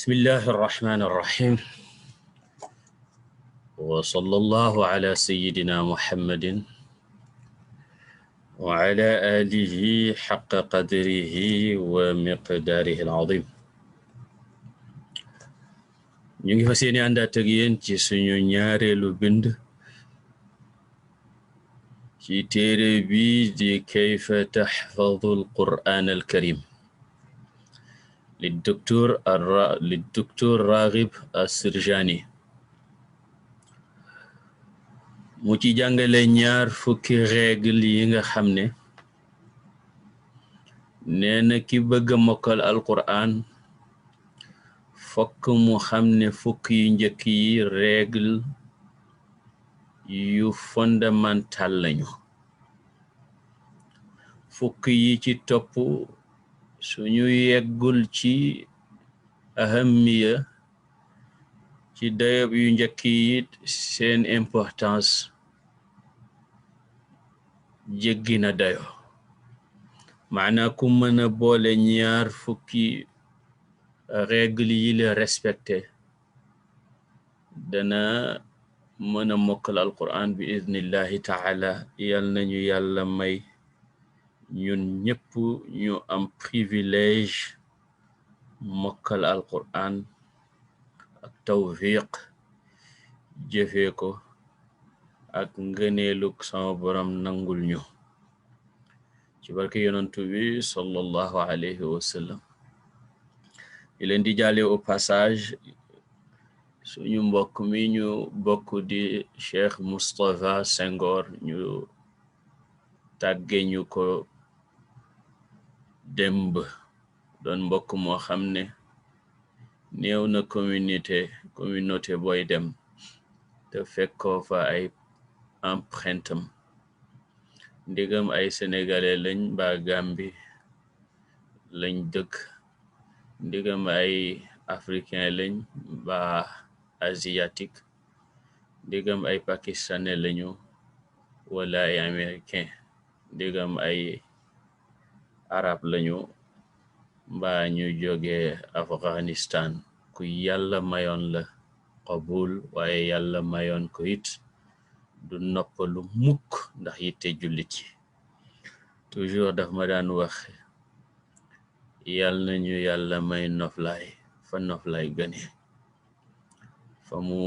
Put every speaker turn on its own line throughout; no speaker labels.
bismillahi irrahmani irrahim wa sallallahu ala sayidina muhammadin wa ala alihi xaqa qadrihi wa miqdaarihi al-azim. ñu ngi fas yéene àndaat ak yéen ci suñu ñaareelu bind ci téere bi di kayfa taxfadu al-qur'aan al-karim للدكتور راغب السرجاني mu ci jàngale ñaar fukki règle yi nga xam ne nee na ki bëgg a mokkal alquran fokk mu xam ne fukk yu njëkk yi règle yu fondamental lañu fukk yi ci topp suñu yeggul ci ahamiya ci dayob yu njëkk yi seen importance jéggi na dayo maana ku mën a boole ñaar fukki règle yi la respecté dana mën a mokkal alquran bi idnillahi taala yal nañu yàlla may ñun ñëpp ñu am privilège mokkal alquran ak tawfiq jëfee ko ak ngëneeluk sama borom nangul ñu ci barke yonantu bi sallallahu alayhi wa sallam di leen di jaale au passage suñu mbokk mi ñu bokk di Cheikh Moustapha Senghor ñu tàgge ñu ko démb doon mbokk moo xam ne néew na communauté booy dem te fekkoo fa ay empreinte am ndigam ay sénégalais lañ ba Gambi lañ dëkk ndigam ay africain lañ ba asiatique ndigam ay pakistanais lañu wala ay américain ndigam ay arab lañu mbaa ñu jóge Afghanistan ku yàlla mayoon la qabul waaye yàlla mayoon ko it du noppalu mukk ndax yitte jullit yi toujours daf ma daan wax yàlla nañu yàlla may noflaay fa noflaay gëne fa mu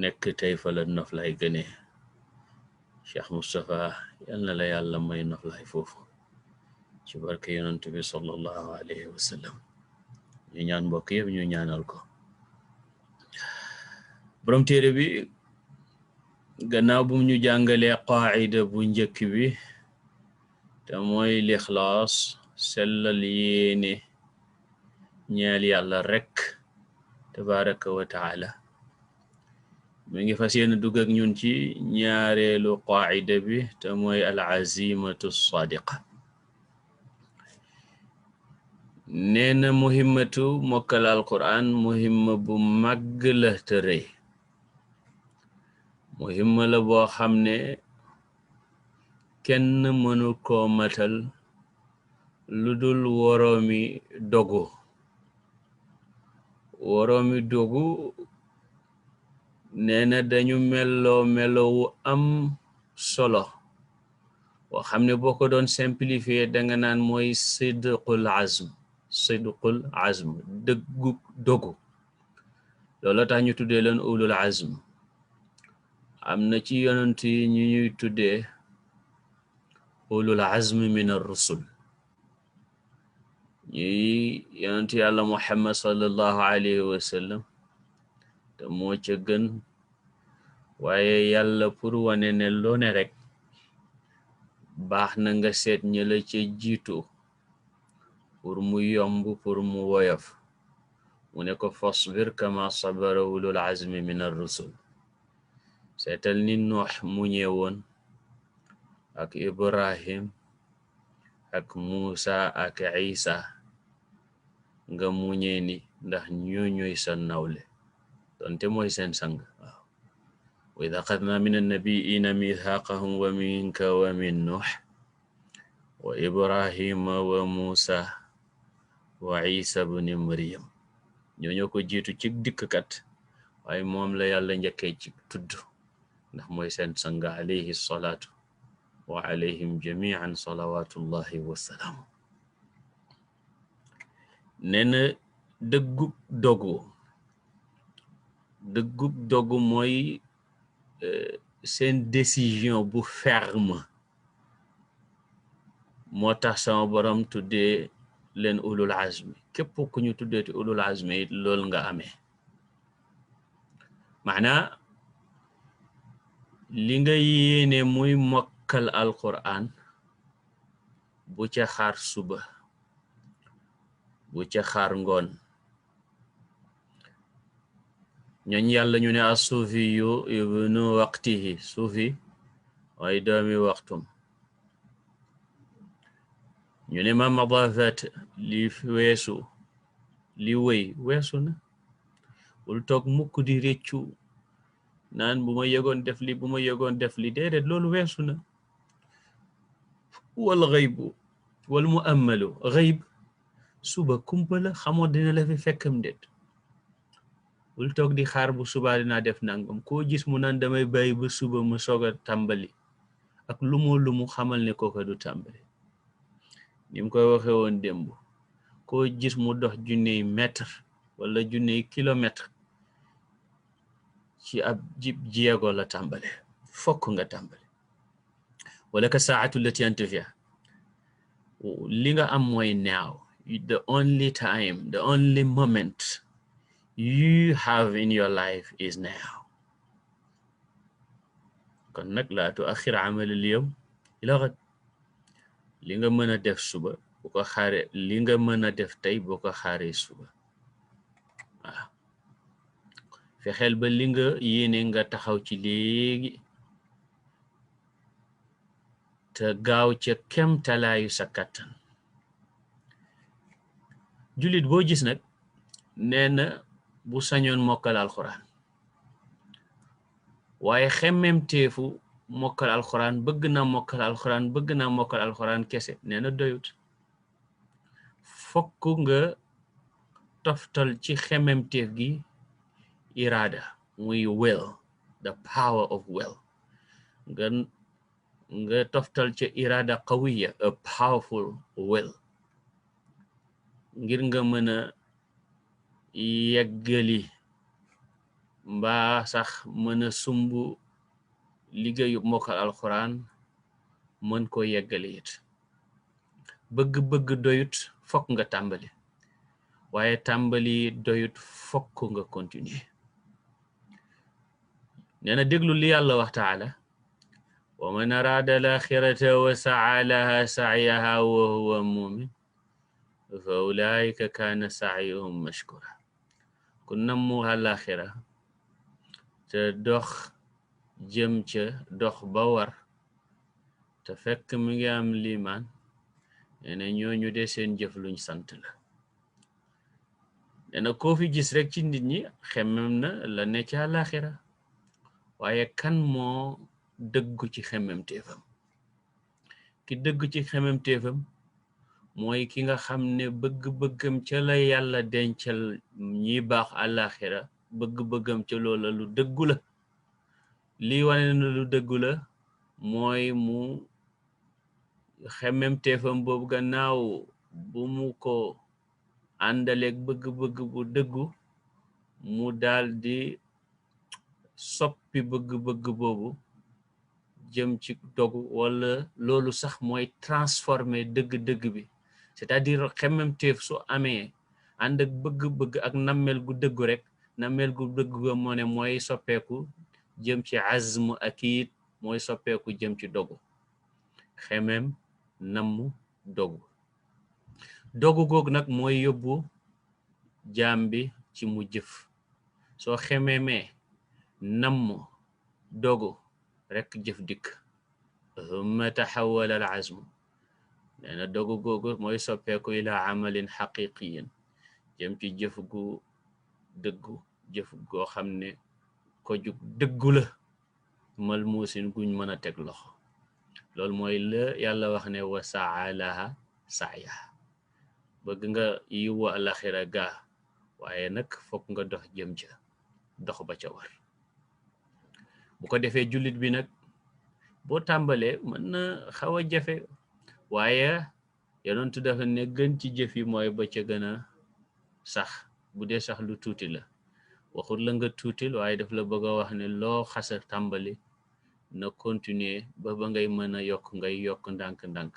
nekk tey fa la noflaay gëne Cheikh Moustapha yal na la yàlla may noflaay foofu ci barke yonent bi sallallahu alayhi wa sallam ñu ñaan mbokk yëpp ñu ñaanal ko borom téere bi gannaaw bu ñu jàngalee qaacida bu njëkk bi te mooy lixlaas sellal yéene ñeel yàlla rekk tabaraka wa taala mi ngi fas yéene dugg ak ñun ci ñaareelu qaacida bi te mooy al azimatu sadiqa nee na muhimmatu mokkal alquran muhimma bu màgg la te rëy muhimma la boo xam ne kenn mënu koo matal lu dul woroomi dogu nee na dañu melowu am solo boo xam ne boo ko doon simplifier danga naan mooy sidqul azm dëggu dogu loolu tax ñu tuddee leen ulul azm am na ci yonent yi ñu ñuy tuddee ulul azm min ar-rusul ñuy yonent yàlla Muhammad sallallahu alayhi wa sallam te moo ca gën waaye yàlla pour wane ne loo ne rek baax na nga seet ñi la ca jiitu pour mu yomb pour mu woyof mu ne ko fasbir kama sabara ulul azmi min ar-rusul seetal ni Nuux mu ñëwoon ak Ibrahim ak Muusa ak Isa nga muñee ni ndax ñooy sa nawle donte mooy seen sang waaw wa idh akhadna min an-nabiyina mithaqahum wa minka wa min Nuux wa Ibrahima wa Muusa wa Isa ibn Maryam ñoo ko jiitu ci dikkkat waaye moom la yàlla njëkkee ci tudd ndax mooy seen sang alayhi salaatu wa alayhim jami'an salawatullahi wasalaamu nee na dëggub dogu mooy seen décision bu ferme moo tax sama borom tuddee leen ulul azmi képp ku ñu tuddeeti ulul azmi it lool nga amee maanaa li nga yéene muy mokkal alquran bu ca xaar suba bu ca xaar ngoon. ñooñ yàlla ñu ne as-suufi yu ibnu waqtihi, suufi waaye doomi waxtum. ñu ne ma madafat li weesu li wéy weesu na. bul toog mukk di réccu naan bu ma yëgoon def li bu ma yëgoon def li, déedéet loolu weesu na. wal xaybu wal mu ammalu xayb, suba kumpa la, xamoo dina la fi fekkam déet. bul toog di xaar bu subaa dinaa def nangam. koo gis mu naan damay bàyyi ba suba mu soog a tàmbali ak lumu xamal ne kooka du tàmbali. ni mu koy waxe woon démb, koo gis mu dox junney mètre wala junney kilomètre ci ab jib jéego la tàmbale, fokk nga tàmbale. wala ka saatu lati anta fiha, li nga am mooy now. The only time, the only moment you have in your life is now. kon nag laa tuaxir amal al yawm ila ghad. li nga mën a def suba bu ko xaare, li nga mën a def tey bu ko xaaree suba. waaw, fexeel ba li nga yéene nga taxaw ci léegi te gaaw ca kemtalaayu sa kattan. jullit boo gis nag nee na bu sañoon mokkal alxuraan, waaye xemmem teefu mokkal alxuraan, bëgg naa mokkal alxuraan, bëgg naa mokkal alxuraan kese nee na doyut. fokk nga toftal ci xemmem teef gi iraada, muy will, the power of will. nga toftal ca iraada qawiya, a powerful will, ngir nga mën a yeggali mbaa sax mën a sumbu liggéeyu mokkal alxuraan, mën ko yeggali it. bëgg-bëgg doyut, fokk nga tàmbali, waaye tàmbali doyut, fokk nga continuer. nee na déglu li yàlla wax taala, wa man araada al-axirata wa sa'a laha sa'yaha wa huwa mu'min fa ulaika kaana sa'yuhum mashkura. ku nammu àlaxira te dox jëm ca dox ba war te fekk mi ngi am liimaan, nee na ñooñu de seen jëf luñ sant la. nee na koo fi gis rek ci nit ñi xemmem na la ne ca àlaxira, waaye kan moo dëggu ci xemmem teefam? ki dëggu ci xemmem teefam mooy ki nga xam ne bëgg-bëggam ca la yàlla dencal ñi baax àlaxira, bëgg-bëggam ca loola lu dëggu la. lii wane na lu dëggu la mooy mu xemmem teefam boobu gannaaw bu mu ko àndaleeg bëgg-bëgg bu dëggu, mu daal di soppi bëgg-bëgg boobu jëm ci dogu, wala loolu sax mooy transformer dëgg-dëgg bi. c'est-à-dire xemmem teef su amee ànd ak bëgg-bëgg ak nammel gu dëggu rek, nammel gu dëggu ga moo ne mooy soppeeku jëm ci azm, akiid mooy soppeeku jëm ci dogu. xemmem, namm, dogu. dogu goog nag mooy yóbbu jaam bi ci mu jëf. soo xemmemee namm dogu rek jëf dikk. thumma taxawala al azmu, nee na dogu googu mooy soppeeku ila amalin xaqiqiyin, jëm ci jëf gu dëggu, jëf goo xam ne ko jug dëggu la, malmuusin guñ mën a teg loxo. loolu mooy la yàlla wax ne wa sa'a laha sa'yaha. bëgg nga yiwu alaxira gaa, waaye nag fokk nga dox jëm ca dox ba ca war. bu ko defee jullit bi nag boo tàmbalee mën na xaw a jafe, waaye yonentu dafa ne gën ci jëf yi mooy ba ca gën a sax, bu dee sax lu tuuti la. waxul la nga tuutil, waaye daf la bëgg a wax ne loo xasa tàmbali na continuer ba ngay mën a yokk, ngay yokk ndànk-ndànk.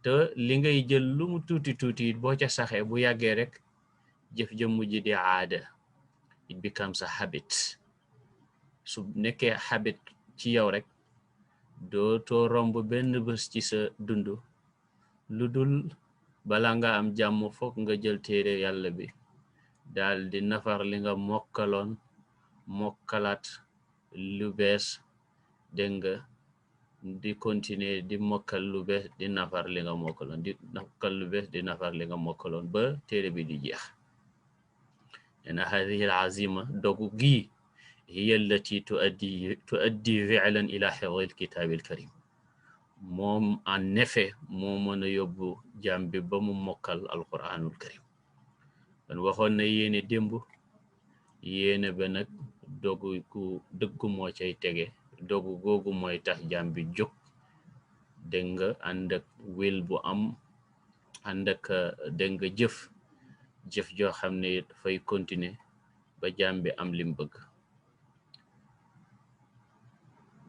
te li ngay jël lu mu tuuti tuuti it boo ca saxee bu yàggee rek jëf ja mujj di aada, it becomes a habit. su nekkee habit ci yow rek dootoo romb benn bés ci sa dund lu dul bala nga am jàmm fokk nga jël téere yàlla bi daal di nafar li nga mokkaloon mokkalaat lu bees dégg nga di continuer di mokkal lu bees di nafar li nga mokkaloon di mokkal lu bees di nafar li nga mokkaloon ba téere bi di jeex ena hadihi al azima dogu gii hiya allati tuaddi fi'lan ila hifdhi al kitabi al karim moom en effet moo mën a yóbbu jaam bi ba mu mokkal alquranul karim kon waxoon na yéene démb yéene ba nag dogu ku dëggu moo cay tege dogu googu mooy tax jaam bi jóg dégg nga ànd ak wil bu am ànd ak dégg nga jëf joo xam ne dafay continuer ba jaam bi am lim bëgg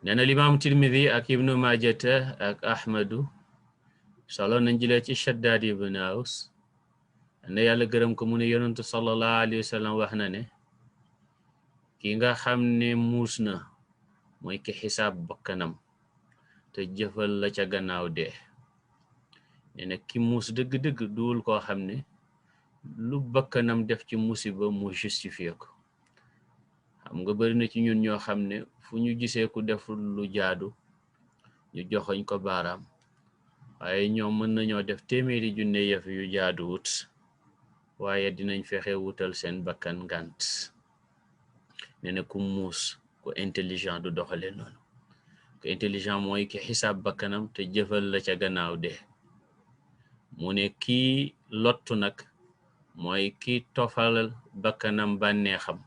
nee na limaam Tirmidi ak ibnu Majata ak Ahmadu solo nañ jëlee ci Shaddaad ibn Aws ne yàlla gërëm ko mu ne yonentu sallallahu alayhi wa sallam wax na ne ki nga xam ne muus na mooy ki xisaab bakkanam te jëfal la ca gannaaw dee nee na ki muus dëgg-dëgg duwul koo xam ne lu bakkanam def ci musiba mu justifié ko xam nga bari na ci ñun ñoo xam ne fu ñu gisee ku deful lu jaadu ñu joxoñ ko baaraam waaye ñoom mën nañoo def téeméeri junne yëf yu jaadu wut waaye dinañ fexe wutal seen bakkan ngànt nee na ku muus ku intelligent du doxale noonu ku intelligent mooy ki xisaab bakkanam te jëfal la ca gannaaw de mu ne kii lottu nag mooy ki tofalal bakkanam bànneexam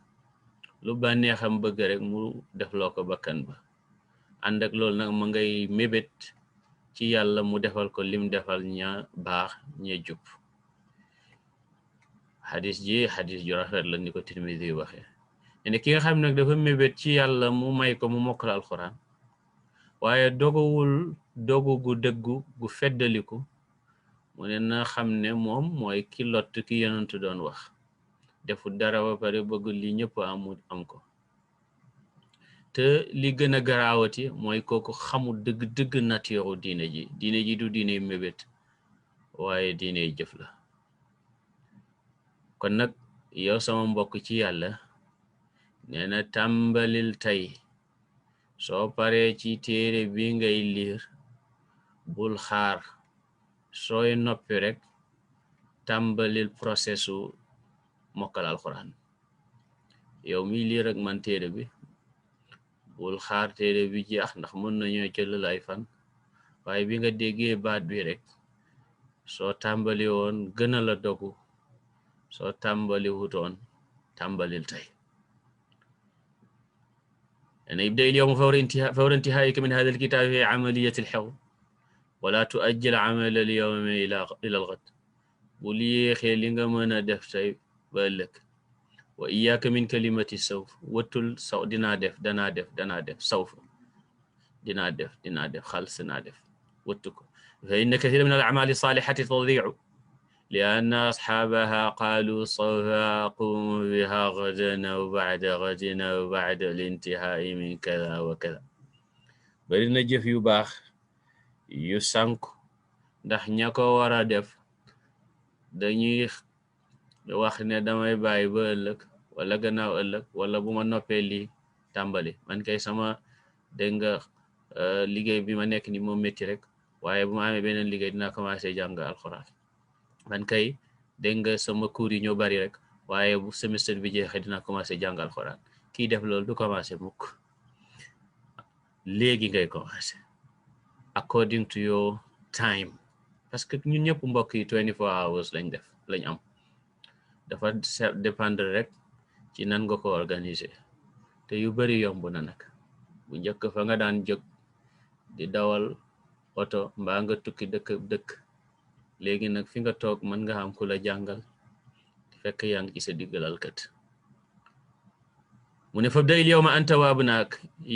lu bànneexam bëgg rek mu defloo ko bakkan ba ànd ak loolu nag ma ngay mébét ci yàlla mu defal ko lim defal ña baax ña jub xadis ju rafet la ni ko Tirmidi waxe ne ki nga xam nag dafa mébét ci yàlla mu may ko mu mokkal alxuraan waaye dogowul dogu gu dëggu gu feddaliku mu ne na xam ne moom mooy ki lott ki yonentu doon wax defu dara ba pare bëgg li ñëpp am ko te li gën a garaawati mooy kooku xamul dëgg nature diine ji du diine mébét waaye diine jëf la kon nag yow sama mbokk ci yàlla nee na tàmbalil tey soo paree ci téere bi ngay liir bul xaar sooy noppi rek tàmbalil processu mokkal alxuraan yow mi liir ak man téere bi bul xaar téere bi jeex ndax mën nañoo jëlal ay fan waaye bi nga déggee baat bi rek soo tàmbali woon gëna la dogu soo tàmbali wutoon tàmbalil tey أن يبدأ اليوم فور انتهائك من هذا الكتاب في عملية الحفظ ولا تؤجل عمل اليوم إلى الغد bul yéexee li nga mën a def tey ba ëllëg wa iyyaka min kalimati sawf wëttul dinaa def sawf dinaa def xals naa def wëttu ko fa inna kathira min al a'mali salihati tadi'u li anna ashabaha qalu sawfa aqumu biha gadan aw ba'da gadin aw ba'da al intihai min kada wa kada bari na jëf yu baax yu sànku ndax ña ko war a def dañuy wax ne damay bàyyi ba ëllëg wala gannaaw ëllëg wala bu ma noppee lii tàmbali man kay sama dégg nga liggéey bi ma nekk ni moom métti rek waaye bu ma amee beneen liggéey dinaa commencé jàng alxuraan man kay dégg nga sama cours yi ñoo bari rek waaye bu semestre bi jeexee dinaa commencé jàng alxuraan kii def loolu du commencé mukk léegi ngay commencé according to your time parce que ñun ñëpp mbokk yi 24 hours lañ am dafa dépendre rek ci nan nga ko organiser te yu bari yomb na nag bu njëkk fa nga daan jóg di dawal oto mbaa nga tukki dëkk léegi nag fi nga toog mën nga xam ku la jàngal fekk yaa ngi ci sa diggalal kat mu ne fabda il yawma anta wa abnaak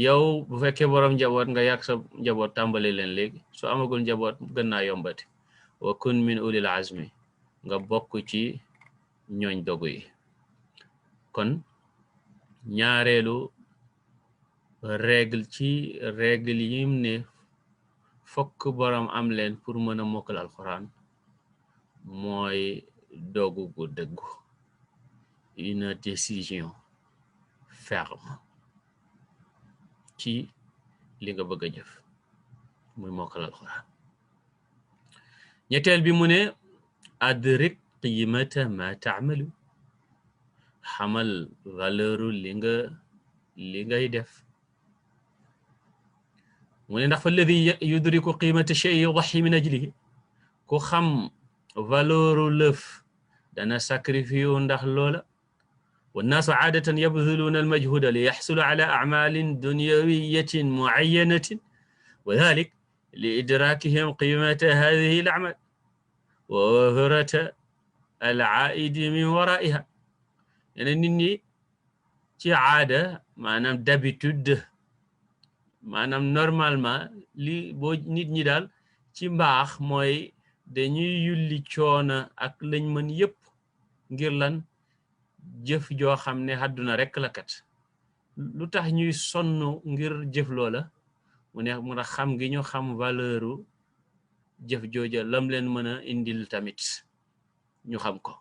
yow bu fekkee borom njaboot nga yàgg sa njaboot tàmbali leen léegi su amagul njaboot gën naa yombati wa kun min ulil azmi nga bokk ci ñooñ dogu yi kon ñaareelu règle yim ne fokk borom am leen pour mën a mokkal alquran mooy dogu gu dëggu, une décision ferme ci li nga bëgg a jëf muy mokkal alquran. ñetteel bi mu ne adrik qimata ma taamalu, xamal valeur li ngay def. mu ne ndax fa alladi yudriku qimata shay yudaxi min ajlihi, ku xam valeur lëf dana sacrifice ndax loola. wannaasu aadatan yabduluuna almajhuda li yaxsulu ala acmalin dunyawiyatin mucayyanatin wa dalik li idrakihim qimata hadihi alacmal wa wafrata alcaaidi min waraiha. nene nit ñi ci aada maanaam d'habitude maanaam normalement boo nit ñi daal ci mbaax mooy dañuy yulli coona ak lañ mën yépp ngir lan jëf joo xam ne àdduna rekk la kat. lu tax ñuy sonn ngir jëf loola mu ne mu tax xam gi ñu xam valeuru jëf jooja lam leen mën a indil tamit ñu xam ko.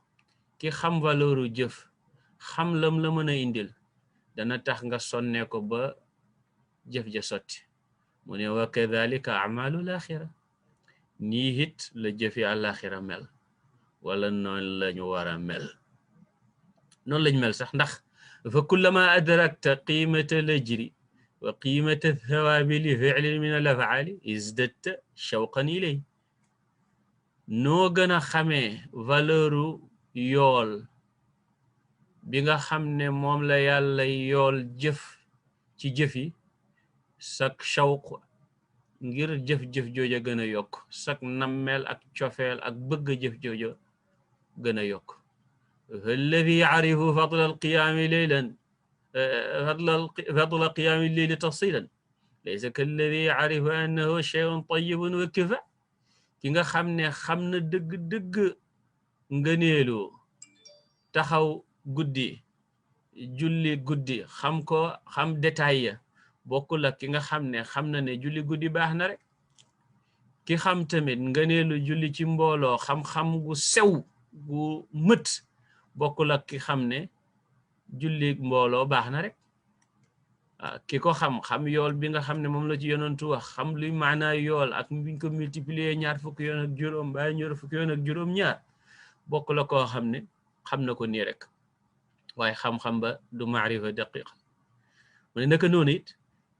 ki xam valeuru jëf xam lam la mën a indil dana tax nga sonne ko ba jëf ja sotti. mu ne wa kadhalika amalul axira, nii it la jëfi àlaxira mel wala noonu lañu war a mel, noonu lañ mel sax ndax fa kullama adrakta qimata lajri wa qimata thawaabi li fi'lin min al af'ali izdadta shawqan ilay. noo gën a xamee valeuru yool bi nga xam ne moom la yàlla yool jëf ci jëfi sak shawq ngir jëf-jëf jooja gën a yokk, sak nammeel ak cofeel ak bëgg jëf jooja gën a yokk. alladi yarifu fadla alqiyaami leylan fadla qiyaami leyli tafsilan laysa kalladi yarifu annahu shay'un tayyibun wa kifa. ki nga xam ne xam na dëgg-dëgg ngëneelu taxaw guddi julli guddi xam ko xam détail ya bokkul ak ki nga xam ne xam na ne julli guddi baax na rek. ki xam tamit ngëneelu julli ci mbooloo xam-xam gu sew gu mët bokkul ak ki xam ne julli mbooloo baax na rek. ki ko xam yool bi nga xam ne moom la ci yonantu wax xam luy maanaa yool ak biñ ko multiplier ñaar fukki yoon ak juróom ba ñaar fukki yoon ak juróom ñaar bokk la koo xam ne xam na ko nii rek waaye xam-xam ba du maarifa daqiqa. mu ne naka noonu it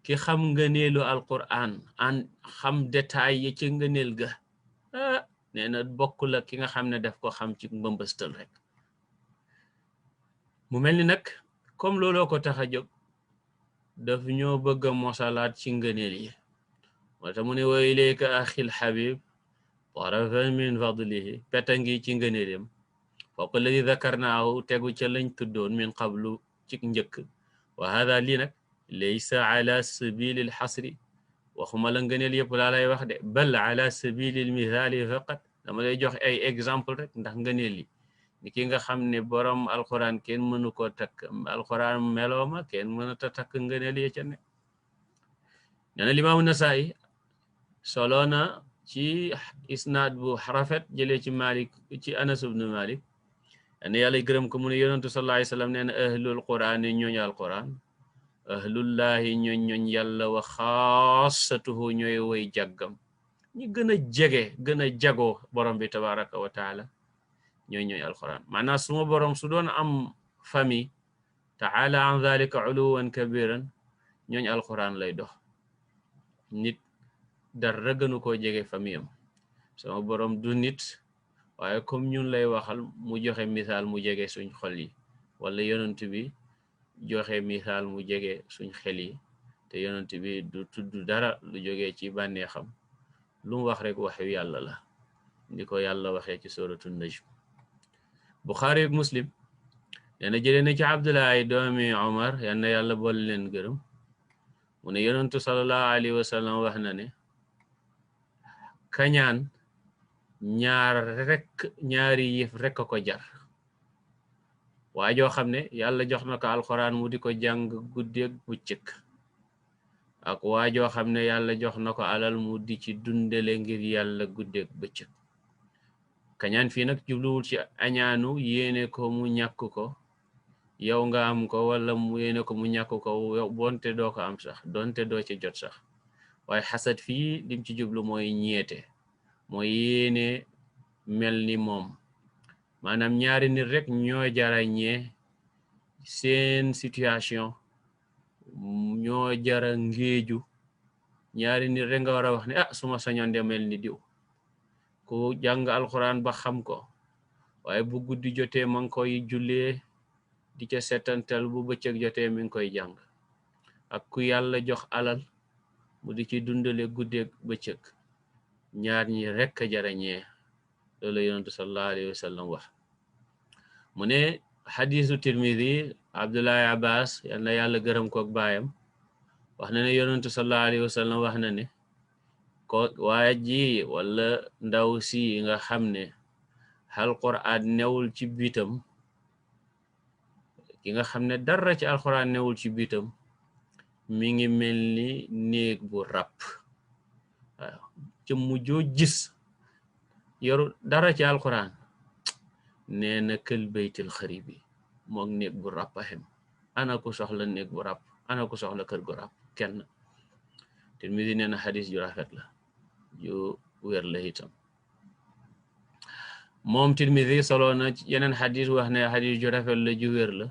ki xam ngëneelu alquran an xam détail yi ci ngëneel ga nee na bokk la ki nga xam ne daf ko xam ci mbëmbëstal rek. mu mel ni nag comme looloo ko tax a jóg daf ñoo bëgg a mosalaat ci ngëneel yi. moo tax mu ne wa ilayka axil xabib tarafan min fadlihi peta ngi ci ngëneelam fawqa alladi dakarnaahu tegu ca lañ tuddoon min qablu ci njëkk. wa hada lii nag laysa ala sabili alxasri waxuma la ngëneel yëpp laa lay wax de bal ala sabili almithaali faqat dama lay jox ay exemple rek ndax ngëneel yi ni ki nga xam ne borom alquran kenn mënu ko takk alquran melooma kenn mënut a takk ngëneel yi ca ne. nee na limaamu Nasaa'i solo na ci isnaad bu rafet jëlee ci Malik ci Anas ibn Malik ne yàlla gërëm ko mu ne yonentu sallallahu alayhi wa sallam nee na ahlul quran yi ñooñu alquran ahlullahi ñooñ yàlla wa xaasatuhu ñooy woy jàggam ñi gën a jege gën a jagoo borom bi tabaraka wa taala ñooy alquran. maanaam suma borom su doon am famille taala an dhalika uluwan kabiran ñooñ alquran lay dox. nit dara gënu koo jege famille am sama borom du nit waaye comme ñun lay waxal mu joxe misaal mu jege suñ xol yi wala yonent bi joxe misaal mu jege suñ xel yi te yonent bi du tudd dara lu jógee ci bànneexam lu mu wax rek waxu yàlla la ni ko yàlla waxee ci suratu najm. Buxaari ak Muslim nee na jëlee na ci Abdullahi doomi Omar yal na yàlla boole leen gërëm mu ne yonentu sallallahu alayhi wa sallam wax na ne kañaan ñaari yëf rek ko jar. waa joo xam ne yàlla jox na ko alxuraan mu di ko jàng guddeeg bëccëg ak waajoo xam ne yàlla jox na ko alal mu di ci dundale ngir yàlla guddeeg bëccëg. kañaan fii nag jubluwul ci añaanu yéene ko mu ñàkk ko yow nga am ko, wala mu yéene ko mu ñàkk ko yow bonte doo ko am sax, donte doo ci jot sax. waaye xasad fii lim ci jublu mooy ñeete, mooy yéene mel ni moom. maanaam ñaari nit rek ñoo jara ñee, seen situation ñoo jara ngéeju. ñaari nit rek nga war a wax ne suma sañoon de mel ni diw, ku jàng alxuraan ba xam ko waaye bu guddi jotee ma ngi koy jullee di ca setantal, bu bëccëg jotee mi ngi koy jàng. ak ku yàlla jox alal mu di ci dundale guddeeg bëccëg. ñaar ñi rekk a jarañee. loolu yonentu sallallahu alayhi wa sallam wax. mu ne xadisu tirmidi, abdullahi abbas yal na yàlla gërëm kook baayam, wax na ne yonentu sallallahu alayhi wa sallam wax na ne ko waa ji wala ndaw si nga xam ne alquran newul ci bitam, ki nga xam ne dara ci alquran newul ci bitam, mi ngi mel ni néeg bu ràpp. waaw ci mujjoo gis yoru dara ci alquran, nee na kël baytil xarib bi moog néeg bu ràpp a xem. ana ku soxla néeg bu ràpp, ana ku soxla kër gu ràpp? kenn. Tirmidi nee na xadis ju rafet la, ju wér la itam. moom Tirmidi solo na yeneen xadis wax ne xadis ju rafet la, ju wér la.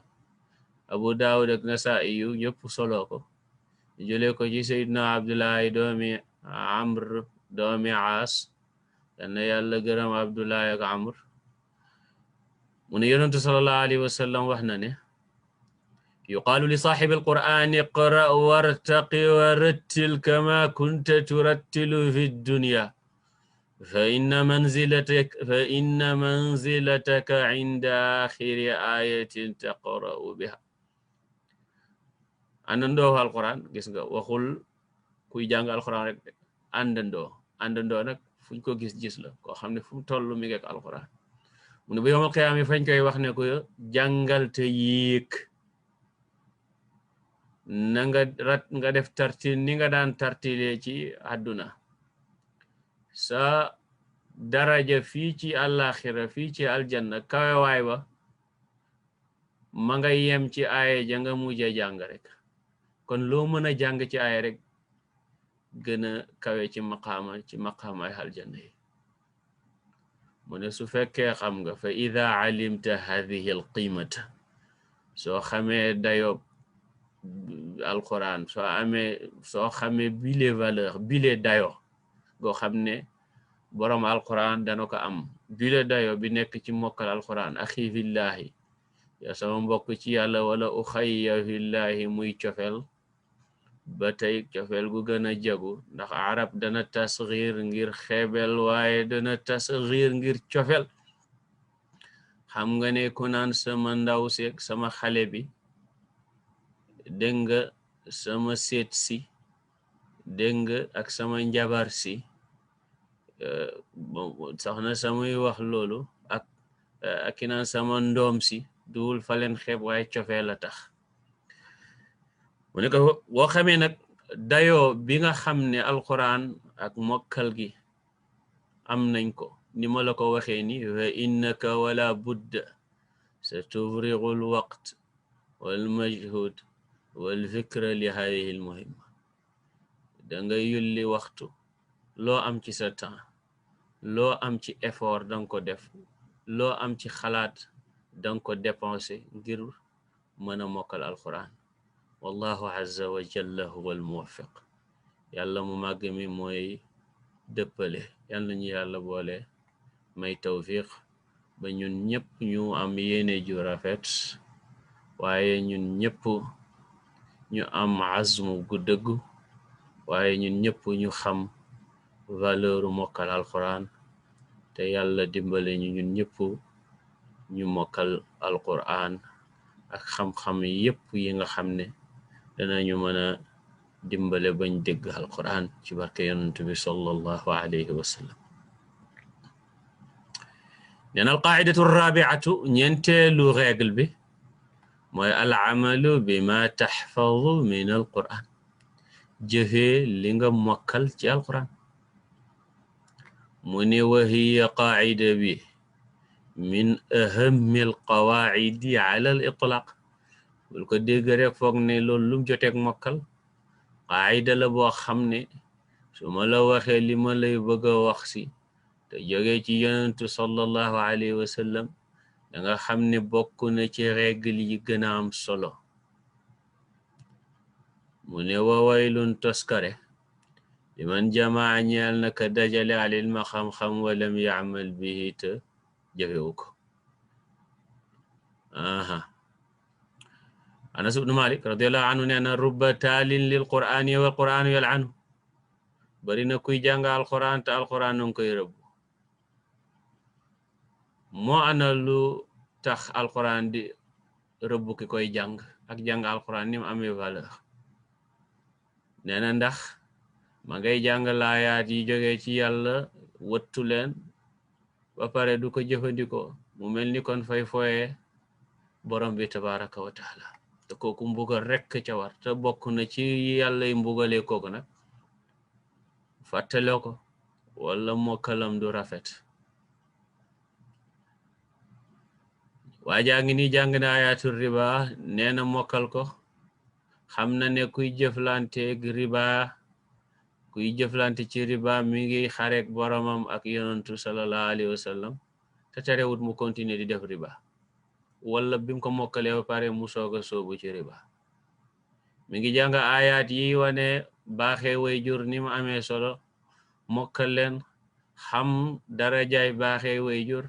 Abu Daawud ak Nasaa'i yu ñëpp solo ko, jëlee ko ci Seydina Abdullahi doomi Amr doomi Aas, dana yàlla gërëm Abdullahi ak Amr. mu ne yonentu sallallahu alayhi wa sallam wax na ne yuqaalu li saaxibi alqur'ani iqra wartaqi warattil kama kunta turattilu fi dunya fa inna manzilataka inda axiri ayatin taqra'u biha. àndandoo alquran, gis nga, waxul kuy jàng alquran rek de, àndandoo nag fuñ ko gis la, koo xam ne fu mu toll mi ngi ak alquran. mu ne bu yawmal qiyaama fañ koy wax ne ko jàngal te yéeg, na nga def tartil ni nga daan tartilee ci àdduna. sa daraja fii ci àllaaxira, fii ci aljanna, kawewaay ba ma nga yem ci aaya ja nga mujje jàng rek. kon loo mën a jàng ci aaya rek gën a kawe ci maqaamaay aljanna yi. mu ne su fekkee xam nga, fa ida alimta hadihi alqimata, soo xamee dayo alquran, soo xamee bile valeur, bile dayo goo xam ne boroom alquran dana ko am, bile dayo bi nekk ci mokkal alquran. axi fillahi, ya sama mbokk ci yàlla, wala uxayya fillahi, muy cofel ba tey, cofel gu gën a jagu, ndax arab dana tasghir ngir xeebel, waaye dana tasghir ngir cofel. xam nga ne ku naan sama ndaw seeg sama xale bi, dégg nga, sama seet si, dégg nga, ak sama njabar si, soxna samuy wax loolu, ak ki naan sama ndoom si, duwul fa leen xeeb, waaye cofeel la tax. mu ne ko boo xamee nag dayoo bi nga xam ne alquran ak mokkal gi am nañ ko, ni ma la ko waxee ni, fa innaka wala budda sa tufrigu alwaqt walmajhud walfikra li hadihi almuhimma. da nga yulli waxtu, loo am ci sa temps, loo am ci effort danga ko def, loo am ci xalaat danga ko dépensé ngir mën a mokkal alquran. wallahu azza wa jalla huwa almuwaffiq. yàlla mu màgg mi mooy dëppale. yàlla ñu yàlla boole may tawfiq ba ñun ñëpp ñu am yéene ju rafet, waaye ñun ñëpp ñu am azmu gu dëggu, waaye ñun ñëpp ñu xam valeur mokkal alquran, te yàlla dimbale ñu ñun ñëpp ñu mokkal alquran ak xam-xam yëpp yi nga xam ne danañu mën a dimbale bañ dégg alquran ci barke yonent bi sallallahu alayhi wa sallam. neen alqaidatu rabiatu, ñeenteelu règle bi mooy alamalu bima taxfadu min alquran. jëfee li nga mokkal ci alquran. mu ne wa hiya qaacida bi min ahammi alqawaacidi ala al itlaq. bul ko dégg rek foog ne loolu lum joteeg mokkal. qaacida la boo xam ne su ma la waxee li ma lay bëgg a wax si te jógee ci yonentu sallallahu alayhi wa sallam da nga xam ne bokk na ci règle yi gën a am solo. mu ne wa waylun toskare liman jamaa ñeel na ka dajale al ilma xam-xam walam yaamal bihi te jëfewu ko. Anas ibnu Malik radiallahu anhu nee na rubba taalin lil qur'ani wal qur'anu yal'anu. bari na kuy jàng alquran te alquran nu ngi koy rëbb. moo ana lu tax alquran di rëbb ki koy jàng ak jàng alquran ni mu amee valeur. nee na ndax ma ngay jàng laayaat yi jógee ci yàlla wëttu leen ba pare du ko jëfandikoo mu mel ni kon fay foye borom bi tabaraka wa taala. te kooku mbugal rekk ca war te bokk na ci yàlla yi mbugalee kooku nag fàttale ko wala mokkalam du rafet. waajaa ngi ni jàng na ayatul riba nee na mokkal ko xam na ne kuy jëflanteeg riba kuy jëflante ci riba mi ngi xareek boromam ak yonantu sallallahu alayhi wa sallam te terewut mu continuer di def riba wala bim ko mokkalee ba pare mu soog a soobu ci riba. mi ngi jàng ayaat yi wane baaxee way jur ni mu amee solo mokkal leen xam darajaay baaxee way jur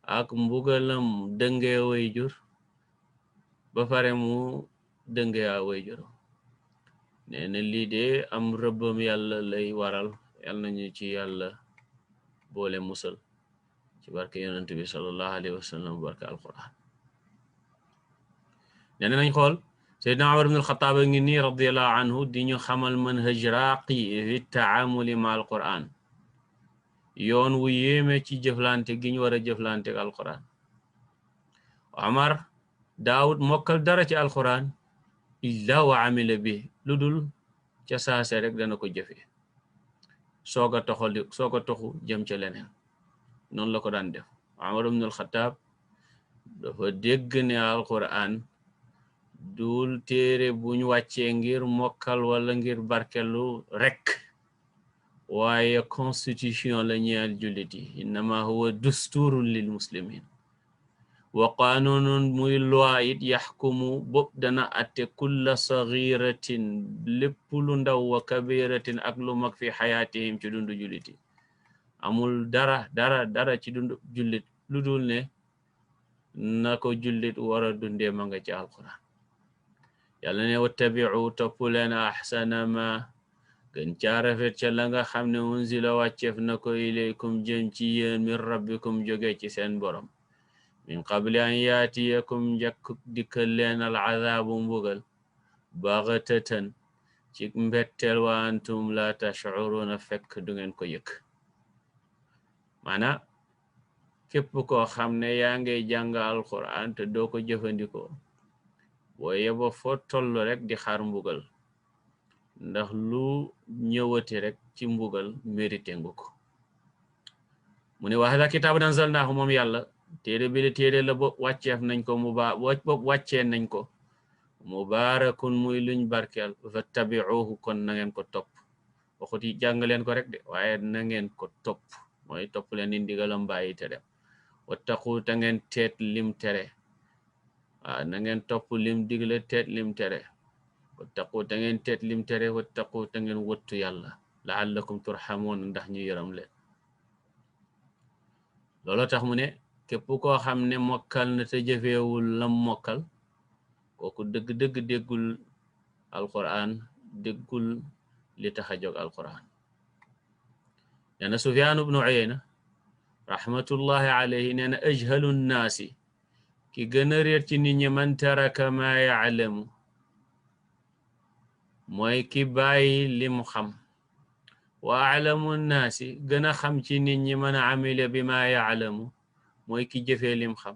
ak mbugalam dëngee way jur ba pare mu dëngee a way jur. nee na lii de am rëbbam yàlla lay waral. yàlla nañu ci yàlla boole musal ci barke yonent bi sallallahu alayhi wa sallam barke alquran. nee nañ xool Seydina Umar ibn al-Khattab ngi nii radiallahu anhu di ñu xamal manhaj raaqi fi taamuli ma alquran, yoon wu yéeme ci jëflante gi ñu war a jëflante ak alquran. Umar daawud mokkal dara ci alquran illa wa amila bi lu dul ca saase rek dana ko jëfe soog a toxu jëm ca leneen. noonu la ko daan def. Umar ibn al-Khattab dafa dégg ne alquran dul téere buñ wàccee ngir mokkal wala ngir barkelu rek, waaye constitution la ñeel jullit yi. innama huwa dusturun lil muslimin wa qanunun muy loi it yaxkumu bopp dana atte kulla saghiratin lépp lu ndaw wa kabiratin ak lu mag fi xayaatihim ci dundu jullit yi. amul dara ci dundu jullit lu dul ne na ko jullit war a dundee ma nga ci alquran. yàlla ne wattabi'u topp leen ahsana ma gën caa rafet ca la nga xam ne unzila wàcceef na ko ilaykum jëm ci yéen min rabbikum jóge ci seen borom min qabli an yaatiyakum njëkk dikkal leen al azaabu mbugal baxatatan ci mbetteel wa antum la tash'uruna fekk du ngeen ko yëg. maana képp koo xam ne yaa ngay jàng alquran te doo ko jëfandikoo boo yebo foo toll rek di xaar mbugal, ndax lu ñëwati rek ci mbugal mérité ngu ko. mu ne wa hada kitaabun anzalnaahu moom yàlla téere bi la téere la bopp wàcceef nañ ko wàccee nañ ko mubaarakun muy luñ barkeel fattabi'uhu kon na ngeen ko topp. waxut yi jàng leen ko rek de waaye na ngeen ko topp mooy topp leen di ndigalam bàyyi tere. wattaqu ta ngeen teet lim tere. na ngeen topp lim digle teet lim tere. wattaqu ta ngeen teet lim tere. wattaqu ta ngeen wëttu yàlla la'allakum turhamuun ndax ñu yërëm leen. loolu tax mu ne képp koo xam ne mokkal na te jëfeewul lam mokkal kooku dëgg-dëgg déggul alquran, déggul li tax a jóg alquran. nee na Sufyaan ibnu Uyayna rahmatullahi alayhi nee na ajhalu nnaasi ki gën a réer ci nit ñi man taraka ma ya'lamu mooy ki bàyyi li mu xam. wa a'lamu nnaasi gën a xam ci nit ñi man amila bi ma ya'lamu mooy ki jëfee lim xam.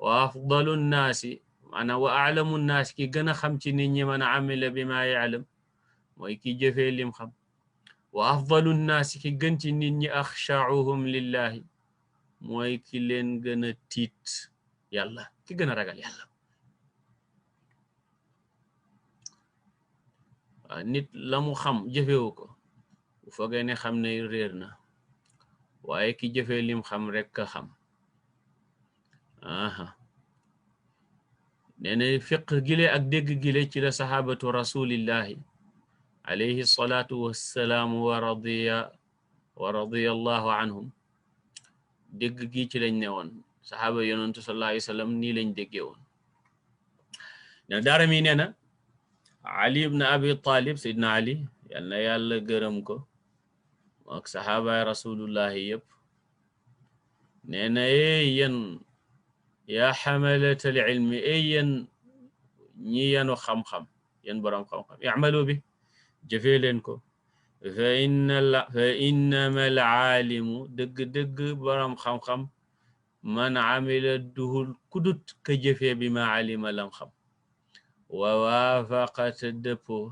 wa afdalu nnaasi maanaam wa a'lamu nnaasi ki gën a xam ci nit ñi man amila bi ma ya'lam mooy ki jëfee lim xam. wa afdalu nnaasi ki gën ci nit ñi axsha'uhum lillahi mooy ki leen gën a tiit yàlla, ki gën a ragal yàlla. waaw nit la mu xam jëfewu ko bu foogee ne xam ne réer na, waaye ki jëfee lim xam rek ka xam. aha nee na fiq gile ak dégg gile ci la sahabatu rasulillahi alayhi salatu wassalaam wa radiya allahu anhum dégg gi ci lañ ne woon. saxaaba yonentu sallallahu alayhi wa sallam nii lañ déggee woon. ne Daarimi nee na Ali ibn Abi Talib, Seydina Ali yal na yàlla gërëm ko ak saxaabaay rasulullahi yëpp, nee na yéen yaa xamalatal ilmi, yéen ñi yanu xam-xam, yéen boroom xam-xam, i'malu bi, jëfee leen ko. fa innama al aalimu, dëgg-dëgg boroom xam-xam, man amila duhul kudut ka jëfee bi ma alima lam xam, wa waafaqat dëppoo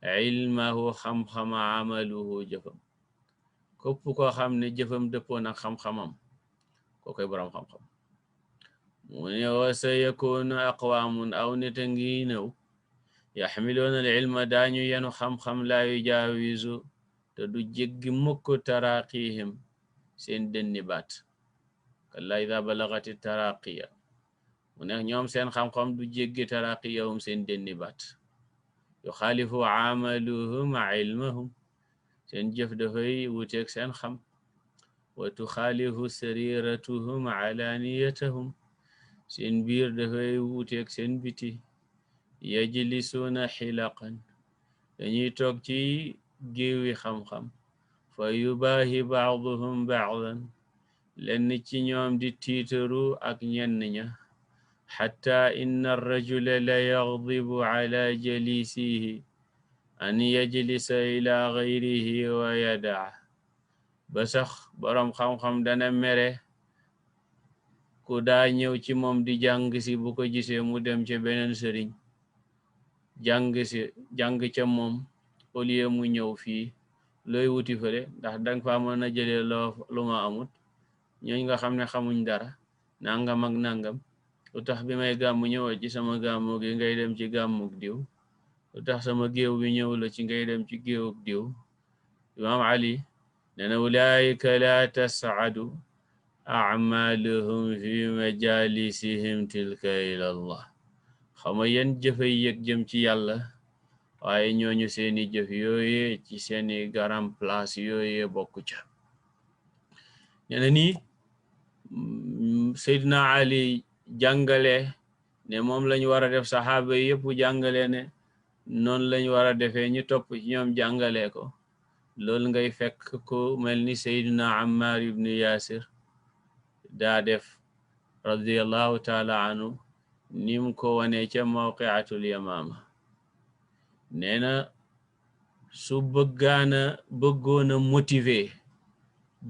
ilmahu xam-xama amaluhu jëfam. képp koo xam ne jëfam dëppoo nag xam-xamam koo koy boroom xam-xam. mu ne wa sa yakunu aqwaamun, aw nit a ngi ñëw, yaxmiluuna al ilma, daañu yenu xam-xam, laa yujaawizu, te du jéggi mukk taraqihim, seen dënni baat. kalla ida balagati taraqiya, mu ne ñoom seen xam-xam du jéggi taraqiyahum, seen dënni baat. yuxaalifu amaluhum ilmahum, seen jëf dafay wuteeg seen xam. wa tuxaalifu sariratuhum alaniyatahum, seen biir dafay wuteeg seen biti. yajlisuuna xilaqan, dañuy toog ci géewi xam-xam. fa yubaahi baaduhum baadan, lenn ci ñoom di tiitaru ak ñenn ña. xatta inna arrajula la yaxdibu ala jalisihi an yajlisa ila gayrihi wa yadaa, ba sax boroom xam-xam dana mere ku daa ñëw ci moom di jàng si, bu ko gisee mu dem ca beneen sëriñ jàng ca moom, au lieu mu ñëw fii. looy wuti fële, ndax danga fa mën a jëlee lu ma amut. ñooñ nga xam ne xamuñ dara, nangam ak nangam. lu tax bi may gàmmu ñëwal ci sama gàmmu gi, ngay dem ci gàmmuk diw. lu tax sama géew bi ñëw la ci, ngay dem ci géewuk diw. Imam Ali nee na ulaika la tas'adu a'maluhum fi majalisihim tilka ila Allah. xama yeen jëfay yëg jëm ci yàlla, waaye ñooñu seeni jëf yooye ci seeni garam place yooye bokku ca. nee na nii Seydina Ali jàngale ne moom lañ war a def, saxaaba yi yëpp jàngale ne noonu lañ war a defee, ñu topp ci ñoom jàngale ko. loolu ngay fekk ko mel ni Seydina Ammar ibn Yasir daa def radiyallahu taala anhu, nim ko wane ca mawqiatul yamama. nee na su bëggoona motiver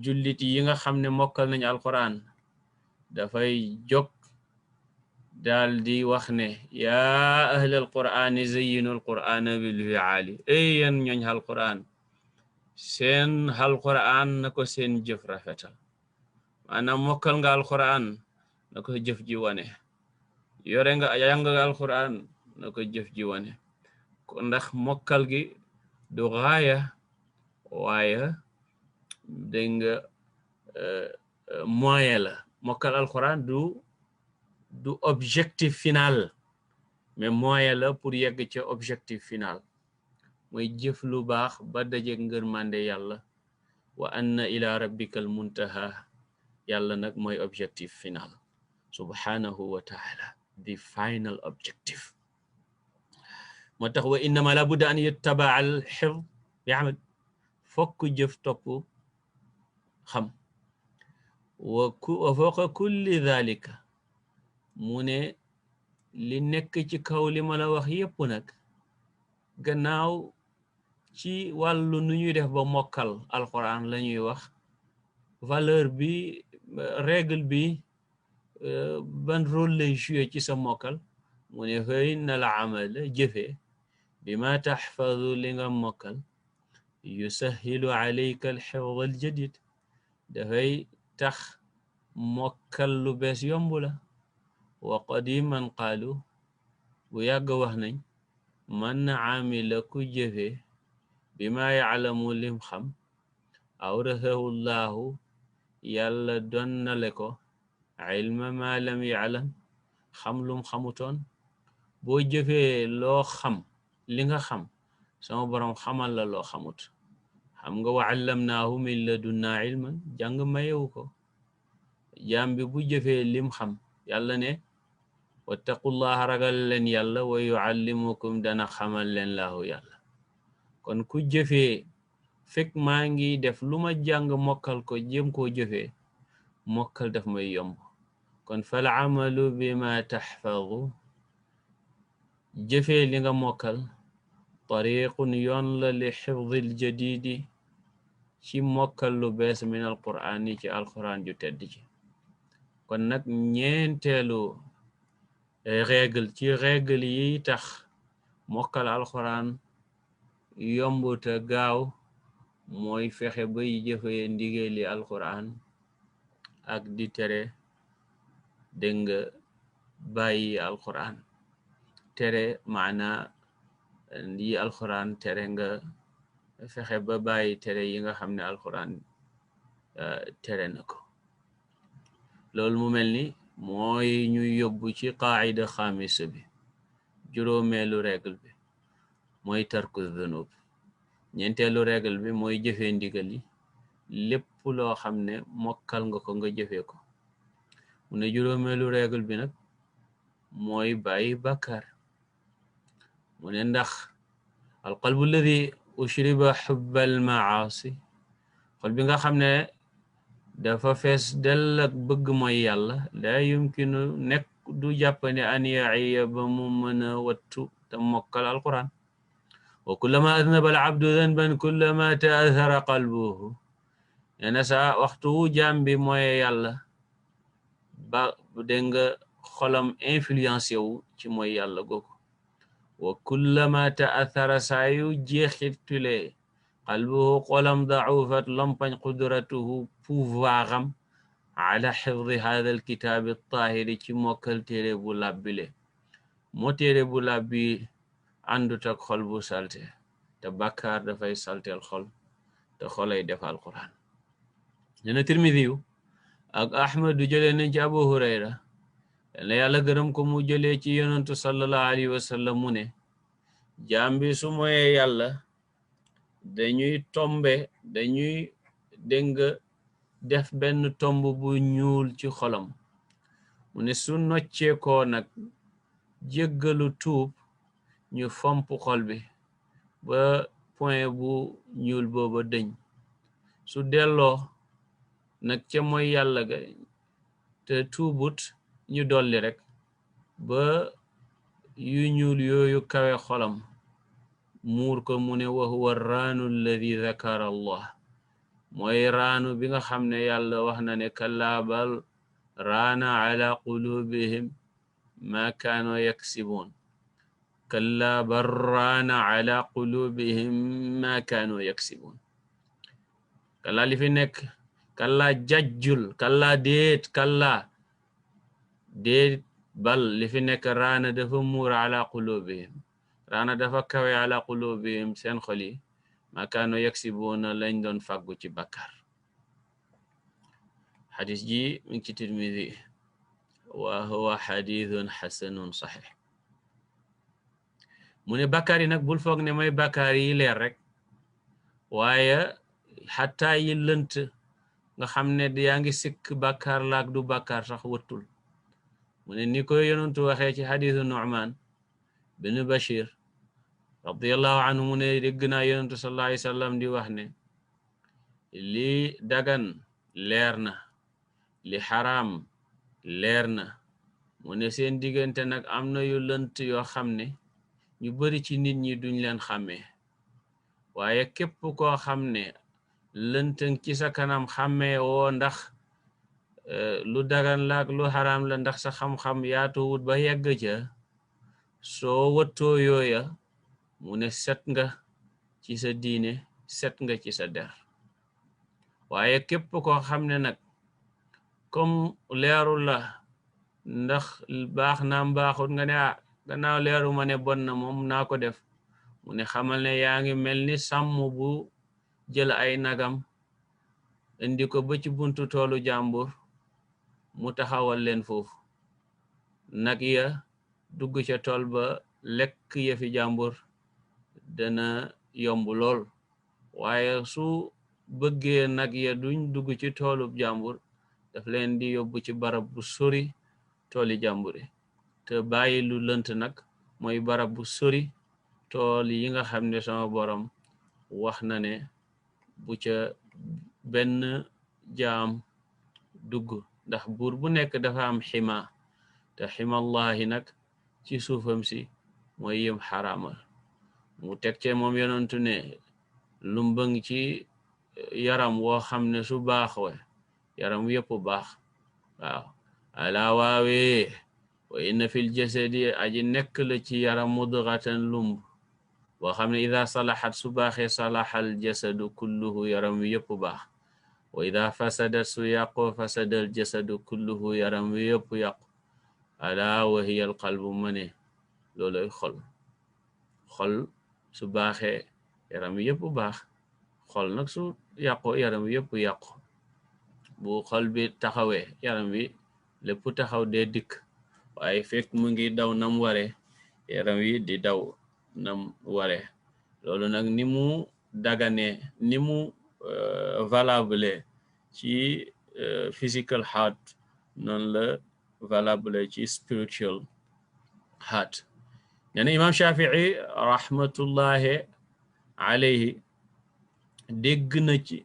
jullit yi nga xam ne mokkal nañ alquran, dafay jóg daal di wax ne yaa ahla alqur'ani zayyinu alqur'ana bilfi'ali, yéen ñooñ alquran, seen alquran na ko seen jëf rafetal. maanaam mokkal nga alquran, na ko jëf ji wane. yore nga jàng nga alquran, na ko jëf ji wane. ndax mokkal gi du gaaya, waaye dégg nga moyen la. mokkal alquran du objectif final, mais moyen la pour yegg ca objectif final, mooy jëf lu baax ba dajeeg ngërmande yàlla. wa anna ila rabbikal muntaha, yàlla nag mooy objectif final subhanahu wa ta'ala, the final objective. moo tax wa innama la budda an yuttaba al hifz bi amal, fokk jëf topp xam. wa fawqa kulli dhalika, mu ne li nekk ci kaw li ma la wax yépp nag, gannaaw ci wàllu nu ñuy def ba mokkal alquran la ñuy wax, valeur bi, règle bi, ban rôle lay joué ci sa mokkal. mu ne fa inna al amal, jëfe, bima taxfadu li nga mokkal yusahilu alayka alxifd aljadid dafay tax mokkal lu bees yomb la. wa qadiman qaalu bu yàgg wax nañ man amila ku jëfe bima yaclamu lim xam awrasahu llahu yàlla donnale ko ilma ma lam yaclam xam lum xamutoon. boo jëfee loo xam li nga xam sama borom xamal la loo xamut. xam nga wa allamnaahu min ladunna ilman jàng mayewu ko. jaam bi bu jëfee lim xam yàlla ne wattaqullaha ragal leen yàlla wa yuallimukum dana xamal leen laahu yàlla. kon ku jëfee fekk maa ngi def lu ma jàng mokkal ko jéem koo jëfee mokkal daf may yomb. kon fal amalu bima taxfadu jëfee li nga mokkal tariqun yoon la li xifdil jadidi ci mokkal lu bees min alquraan yi ci alquran ju tedd ci. kon nag ñeenteelu règle ci règle yi tax mokkal alquran yomb te gaaw mooy fexe bay jëfee ndigali alquran ak di tere dégg nga bàyyi alquran. tere maana yi alquran tere nga fexe ba bàyyi tere yi nga xam ne alquran tere na ko. loolu mu mel ni mooy ñu yóbbu ci qaacida xaamisa bi, juróomeelu règle bi mooy tarku dhunub. ñeenteelu règle bi mooy jëfee ndigal yi lépp loo xam ne mokkal nga ko nga jëfee ko. mu ne juróomeelu règle bi nag mooy bàyyi bàkkaar. mu ne ndax alqalbu alladi ushriba xubba almaasi xol bi nga xam ne dafa fees dell ak bëgg mooy yàlla laa yumkinu nekk du jàppane an yaciya ba mu mën a wattu te mokkal alquran. wa kullama adnaba alabdu danban kullama taahara qalbuhu nee na sa waxtu wu jaam bi mooy yàlla ba dégg nga xolam influencé wu ci mooy yàlla googu. wa kullama taathara saa yu jeexitule qalbuhu xolam daufat lompañ qudratuhu pouvoiram ala xifdi hada alkitaabi tahiri ci mokkal téere bu làbbile. moo téere bu làbbi àndut ak xol bu salte te bàkkaar dafay salteel xol te xolay def alquran. nena tirmidiyu ak ahmadu jëlee nañ ci abu hurayra yàlla yàlla gërëm ko mu jëlee ci yonantu sallallahu alayhi wa sallam mu ne jaam bi su moyee yàlla dañuy dénga def benn tomb bu ñuul ci xolam. mu ne su nocceekoo nag jéggalu tuub ñu fomp xol bi ba point bu ñuul booba dëñ. su delloo nag ca mooy yàlla ga te tuubut ñu dolli rek ba yu ñuul yooyu kawe xolam muur ko. mu ne wa huwa raanu alladi dakara allah mooy raanu bi nga xam ne yàlla wax na ne kallaa bal raana ala qulubihim ma kaanu yaksibuun. kallaa bal raana ala qulubihim ma kaanu yaksibuun. kallaa li fi nekk kallaa jajjul kallaa déet bal li fi nekk raana dafa muur ala qulubihim raana dafa kawe ala qulubihim seen xol yi ma kaanu yaksibuuna lañ doon fàggu ci bakkar. xadis ji mi ngi ci Tirmidi wa huwa xadithun xasanun saxix. mu ne bàkkaar yi nag bul foog ne mooy bàkkaar yi leer rek waaye xataa yi lënt nga xam ne yaa ngi sikk bàkkaar laak du bàkkaar sax wëttul. mu ne ni ko yonentu waxee ci xadisu Nu'man bin Bashir radiyallahu anhu mu ne dégg naa yonentu sallallahu alayhi wa sallam di wax ne li dagan leer na li xaraam leer na. mu ne seen diggante nag am na yu lënt yoo xam ne ñu bari ci nit ñi duñ leen xàmmee waaye képp koo xam ne lëntëng ci sa kanam xàmmee woo ndax lu dagan laak lu xaraam la ndax sa xam-xam yaatuwut ba yegg ca soo wëttoo yooya mu ne set nga ci sa diine set nga ci sa der waaye képp koo xam ne nag comme leeru la ndax baax naam baaxut nga ne gannaaw leeru ma ne bon na moom naa ko def mu ne xamal ne yaa ngi mel ni sàmm bu jël ay nagam indi ko ba ci buntu toolu jàmbur mu taxawal leen foofu nag ya dugg ca tool ba lekk yëfi jàmbur dana yomb lool waaye su bëggee nag ya duñ dugg ci toolub jàmbur daf leen di yóbbu ci barab bu sori tooli jàmbur yi te bàyyi lu lënt nag mooy barab bu sori tool yi nga xam ne sama borom wax na ne bu ca benn jaam dugg ndax buur bu nekk dafa am xima te ximallahi nag ci suufam si mooy yëm xaraamal mu teg ce moom yonentu ne lumbëng ci yaram woo xam ne su baaxwe yaram yëpp baax waaw alaa waawee wa inna fil jasadi aji nekk la ci yaram mudghatan lumb boo xam ne ida salaxat su baaxee salaxal jasadu kulluhu yaram wi yëpp baax wa ida fasadat su yàqoo fasadal jasadu kulluhu yaram wi yëpp yàqu alaa wa hiya al qalbu ma ne looloy xol su baaxee yaram wi yëpp baax xol nag su yàqoo yaram wi yëpp yàqu bu xol bi taxawee yaram wi lépp taxaw dee dikk waaye fekk mu ngi daw nam ware yaram wi di daw nam ware loolu nag ni mu dagane ni mu valable ci physical heart noonu la valable ci spiritual heart ñene imam Shafii rahmatullahi alayhi dégg na ci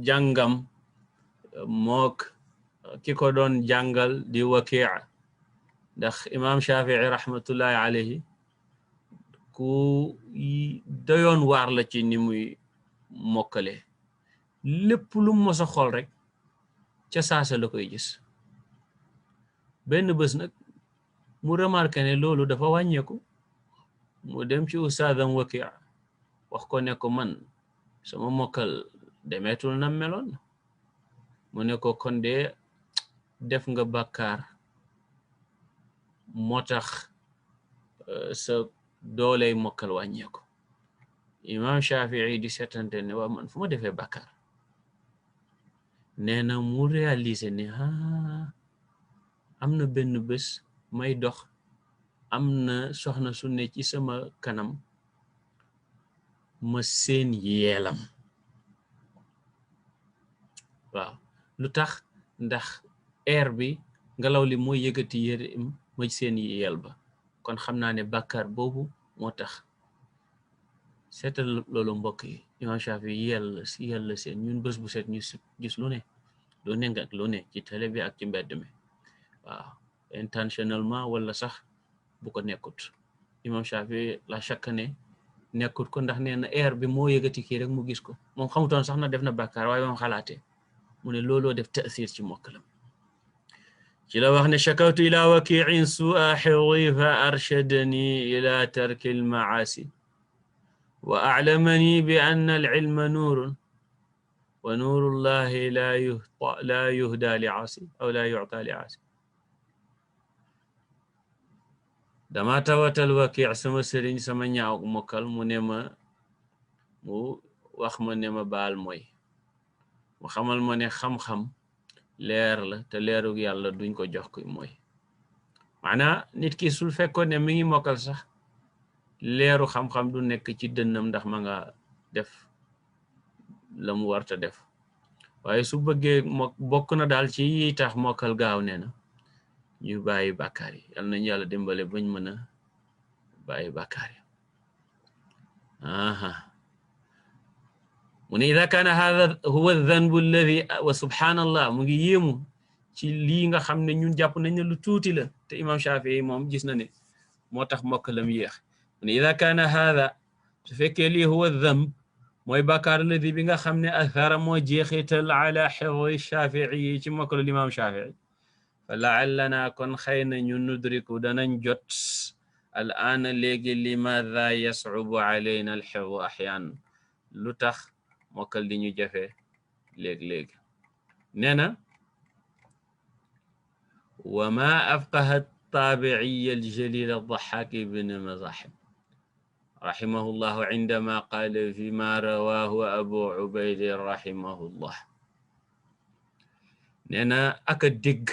jàngam mook ki ko doon jàngal di Waki' ndax imam Shafii rahmatullahi alayhi ku doyoon waar la ci ni muy mokkale lépp lu mos a xool rek ca saasa la koy gis benn bés nag mu remarqué ne loolu dafa wàññeeku mu dem ci ustaadam Waki' wax ko ne ko man sama mokkal demeetul na meloon mu ne ko kon de def nga bàkkaar moo tax sa dooley mokkal wàññeeku imam Shafii di seetante ne waa man fu ma defee bàkkaar nee na mu réaliser ne am na benn bés may dox am na soxna su ne ci sama kanam ma seen yeelam waaw lu tax ndax air bi ngelaw li mooy yëgati yére ma seen yeel ba kon xam naa ne bàkkaar boobu moo tax seetal loolu mbokk yi imam Shafi yell seen ñun bés bu set ñu gis lu ne nga lu ne ci télé bi ak ci mbedd mi waaw intentionnellement wala sax bu ko nekkut imam Shafi la chaque ne nekkut ko ndax nee na air bi moo yëgati kii rek mu gis ko moom xamutoon sax na def na bàkkaar waaye moom xalaatee mu ne looloo def taasir ci mokkalam ci la wax ne shakawtu ila wakiin su'a xifdi fa arshadani ila tarki almaasi wa aclamani bi anna alcilma nuurun wa nuuru llahi la yuhda li aasi aw la yucta li aasi dama tawatal Waki' sama sëriñ sama ñaaw mokkal mu wax ma ne ma baal mooy mu xamal ma ne xam-xam leer la te leerug yàlla duñ ko jox kuy mooy maanaa nit ki sul fekkoon ne mi ngi mokkal sax leeru xam-xam du nekk ci dënnam ndax ma nga def la mu warta def waaye su bëggee bokk na daal ci yi tax mokkal gaaw nee na ñu bàyyi bàkkaar yi yal nañu yàlla dimbale bañ mën a bàyyi bàkkaar yi mu ne ida kaana hada huwa dhanbu alladi wa subhanallah mu ngi yéemu ci lii nga xam ne ñun jàpp nañ ne lu tuuti la te imam Shafii moom gis na ne moo tax mokkalam yéex mu ne ida kaana hada su fekkee lii huwa dhanb mooy bàkkaar alladi bi nga xam ne athara moo jeexital ala xifdi Shafii yi ci mokkalu imam Shafii fa laallana kon xëy na ñu nudriku danañ jot al aana léegi limadha yascubu alayna alxifdu axyaan lu tax mokkal di ñu jafe léeg-léegi. nee na wa ma afqaha taabiiya aljalil addaxaak ibn mazahib rahimahullahu indama qaala fi ma rawaahu abu ubayda rahimahullah. nee na aka dégg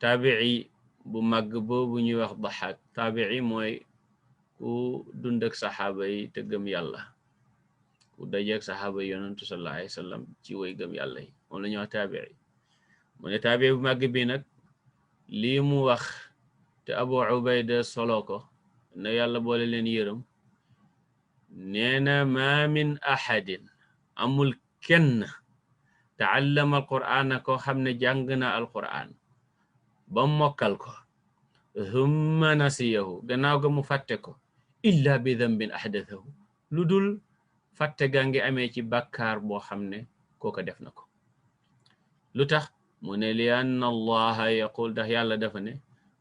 taabii bu màgg boobu ñuy wax daxaak. taabii mooy ku dund ak saxaaba yi te gëm yàlla, ku dajeek saxaaba yi yonentu sallallahu alayhi wa sallam ci way gëm yàlla yi, moom la ñuy wax taabii. mu ne taabii bu màgg bi nag lii mu wax te abu ubayda solo ko, na yàlla boole leen yërëm, nee na ma min ahadin, amul kenn, taallama alqur'ana koo xam ne jàng na alqur'an ba mokkal ko, humma nasiyahu, gannaaw ga mu fàtte ko, illa bi dambin ahdathahu, lu dul fàtte gaa ngi amee ci bàkkaar boo xam ne kooka def na ko. lu tax mu ne li anna allaha yaqul, ndax yàlla dafa ne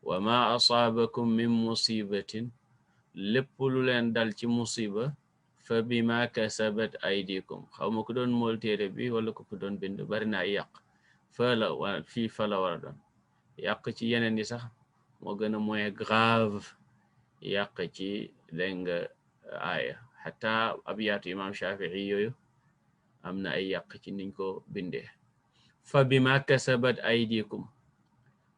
wa ma asaabakum min musibatin, lépp lu leen dal ci musiba, fa bima kasabat aydikum. xaw ma ko doon mool téere bi wala ko doon bind, bari na ay yàq. fii fa la war a doon yàq ci yeneen yi sax moo gën a moins grave yàq ci dégg nga aaya. xata abiyaatu imam Shafii yooyu am na ay yàq ci niñ ko bindee. fa bima kasabat aydikum,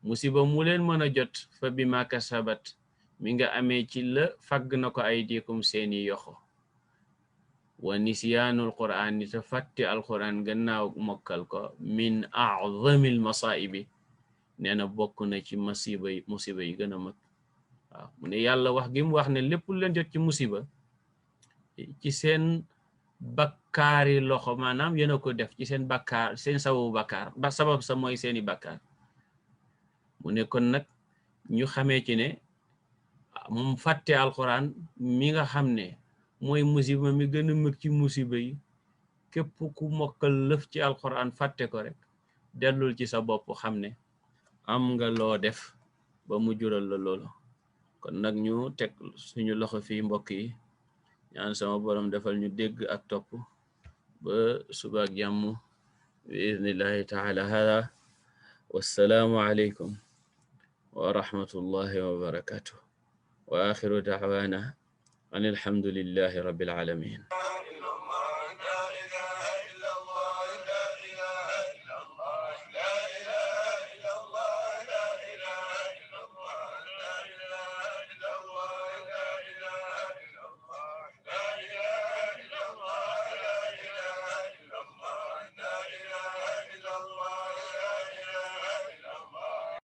musiba mu leen mën a jot, fa bima kasabat mi nga amee ci la fàgg na ko aydikum seeni yoxo. wa nisyaanul qur'an ni te fàtte alquran gannaaw mokkal ko, min a'zamil masaibi, nee na bokk na ci musiba yi gën a mag. waaw mu ne yàlla wax gi mu wax ne lépp leen jot ci musiba ci seen bakkaari loxo, maanaam yéen a ko def ci seen bakkaar, seen sababu bakkaar, ba sabab sa mooy seeni bakkaar. mu ne kon nag ñu xamee ci ne moom fàtte alquran mi nga xam ne mooy musiba mi gën a mag ci musiba yi, képp ku mokkal lëf ci alquran fàtte ko rek, dellul ci sa bopp xam ne am nga loo def ba mu jural la loolu. kon nag ñu teg suñu loxo fii mbokk yi, ñaan sama borom defal ñu dégg ak topp ba suba ak jàmm bi idnillahi taala. hada wassalaamu aleykum wa rahmatullahi wa barakatuh, wa axiru da'wana an alhamdulillahi rabbil alamin.